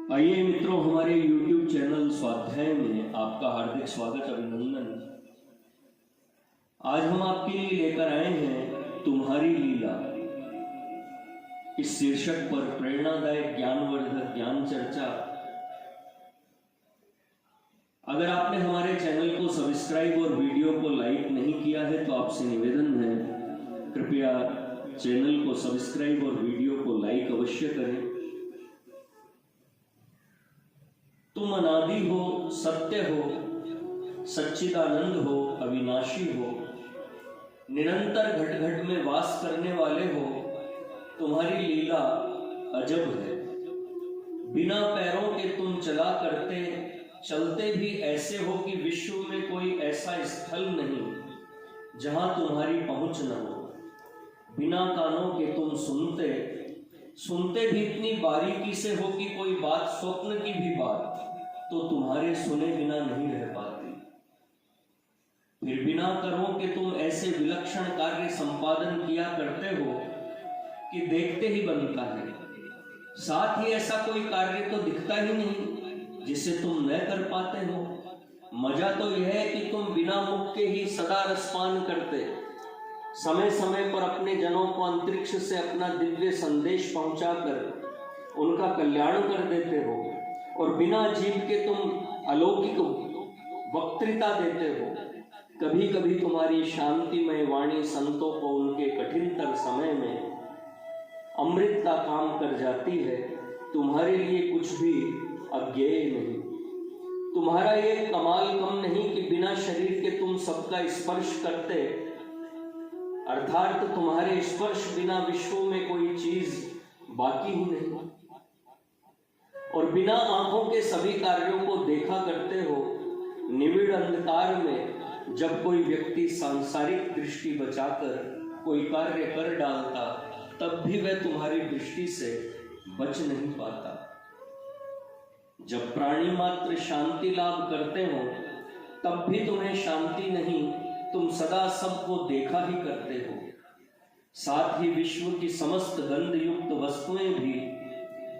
आइए मित्रों, हमारे YouTube चैनल स्वाध्याय में आपका हार्दिक स्वागत, अभिनंदन। आज हम आपके लिए लेकर आए हैं तुम्हारी लीला, इस शीर्षक पर प्रेरणादायक ज्ञानवर्धक ज्ञान चर्चा। अगर आपने हमारे चैनल को सब्सक्राइब और वीडियो को लाइक नहीं किया है तो आपसे निवेदन है, कृपया चैनल को सब्सक्राइब और वीडियो को लाइक अवश्य करें। तुम अनादि हो, सत्य हो, सच्चिदानंद हो, अविनाशी हो, निरंतर घट घट में वास करने वाले हो। तुम्हारी लीला अजब है। बिना पैरों के तुम चला करते, चलते भी ऐसे हो कि विश्व में कोई ऐसा स्थल नहीं जहां तुम्हारी पहुंच न हो। बिना कानों के तुम सुनते, सुनते भी इतनी बारीकी से हो कि कोई बात, स्वप्न की भी बात तो तुम्हारे सुने बिना नहीं रह पाती। फिर बिना करों के तुम ऐसे विलक्षण कार्य संपादन किया करते हो कि देखते ही बनता है। साथ ही ऐसा कोई कार्य तो दिखता ही नहीं जिसे तुम न कर पाते हो। मजा तो यह है कि तुम बिना मुख के ही सदा रसपान करते, समय समय पर अपने जनों को अंतरिक्ष से अपना दिव्य संदेश पहुंचाकर उनका कल्याण कर देते हो, और बिना जीव के तुम अलौकिक वक्तृता देते हो। कभी कभी तुम्हारी शांतिमय वाणी संतों को उनके कठिनतर समय में अमृत का काम कर जाती है। तुम्हारे लिए कुछ भी अज्ञेय नहीं। तुम्हारा ये कमाल कम नहीं कि बिना शरीर के तुम सबका स्पर्श करते, अर्थात तुम्हारे स्पर्श बिना विश्व में कोई चीज बाकी ही नहीं, और बिना आंखों के सभी कार्यों को देखा करते हो। निविड़ अंधकार में जब कोई व्यक्ति सांसारिक दृष्टि बचाकर कोई कार्य कर डालता, तब भी वह तुम्हारी दृष्टि से बच नहीं पाता। जब प्राणी मात्र शांति लाभ करते हो, तब भी तुम्हें शांति नहीं, तुम सदा सबको देखा ही करते हो। साथ ही विश्व की समस्त गंध युक्त वस्तुएं भी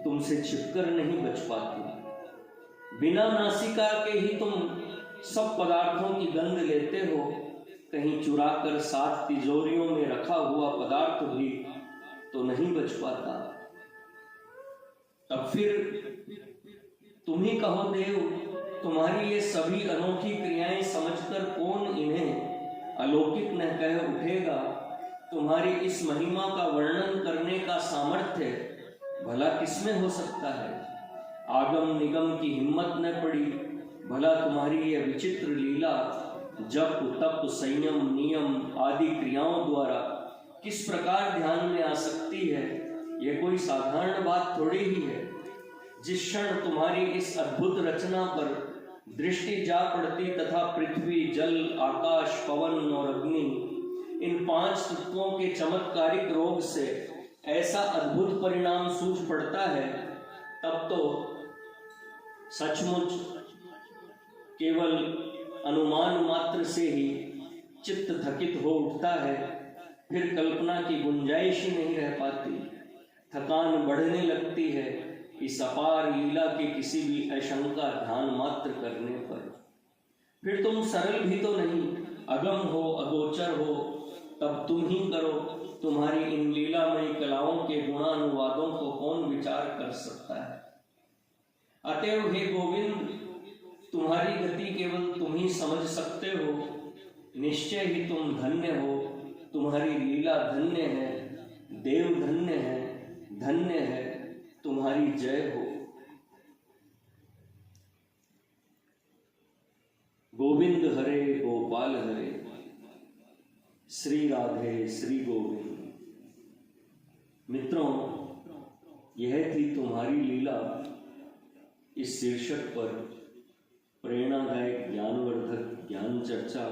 तुमसे छिपकर नहीं बच पाती। बिना नासिका के ही तुम सब पदार्थों की गंध लेते हो। कहीं चुरा कर सात तिजोरियों में रखा हुआ पदार्थ भी तो नहीं बच पाता। तब फिर तुम ही कहो देव, तुम्हारी ये सभी अनोखी क्रियाएं समझकर कौन इन्हें अलौकिक न कह उठेगा। तुम्हारी इस महिमा का वर्णन करने का सामर्थ्य भला किसमें हो सकता है। आगम निगम की हिम्मत न पड़ी, भला तुम्हारी यह विचित्र लीला जप तप संयम नियम आदि क्रियाओं द्वारा किस प्रकार ध्यान में आ सकती है। यह कोई साधारण बात थोड़ी ही है। जिस क्षण तुम्हारी इस अद्भुत रचना पर दृष्टि जा पड़ती तथा पृथ्वी जल आकाश पवन और अग्नि, इन पांच तत्वों के चमत्कारिक रोग से ऐसा अद्भुत परिणाम सूझ पड़ता है, तब तो सचमुच केवल अनुमान मात्र से ही चित्त थकित हो उठता है। फिर कल्पना की गुंजाइश ही नहीं रह पाती। थकान बढ़ने लगती है इस अपार लीला के किसी भी आशंका ध्यान मात्र करने पर। फिर तुम सरल भी तो नहीं, अगम हो अगोचर हो, तब तुम ही करो। तुम्हारी इन लीलामयी कलाओं के गुणानुवादों को कौन विचार कर सकता है। अतएव हे गोविंद, तुम्हारी गति केवल तुम ही समझ सकते हो। निश्चय ही तुम धन्य हो। तुम्हारी लीला धन्य है, देव धन्य है, धन्य है, तुम्हारी जय हो। गोविंद हरे गोपाल हरे, श्री राधे श्री गोविंद। मित्रों, यह थी तुम्हारी लीला, इस शीर्षक पर प्रेरणादायक ज्ञानवर्धक ज्ञान चर्चा।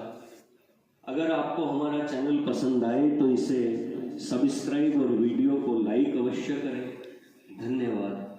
अगर आपको हमारा चैनल पसंद आए तो इसे सब्सक्राइब और वीडियो को लाइक अवश्य करें। धन्यवाद।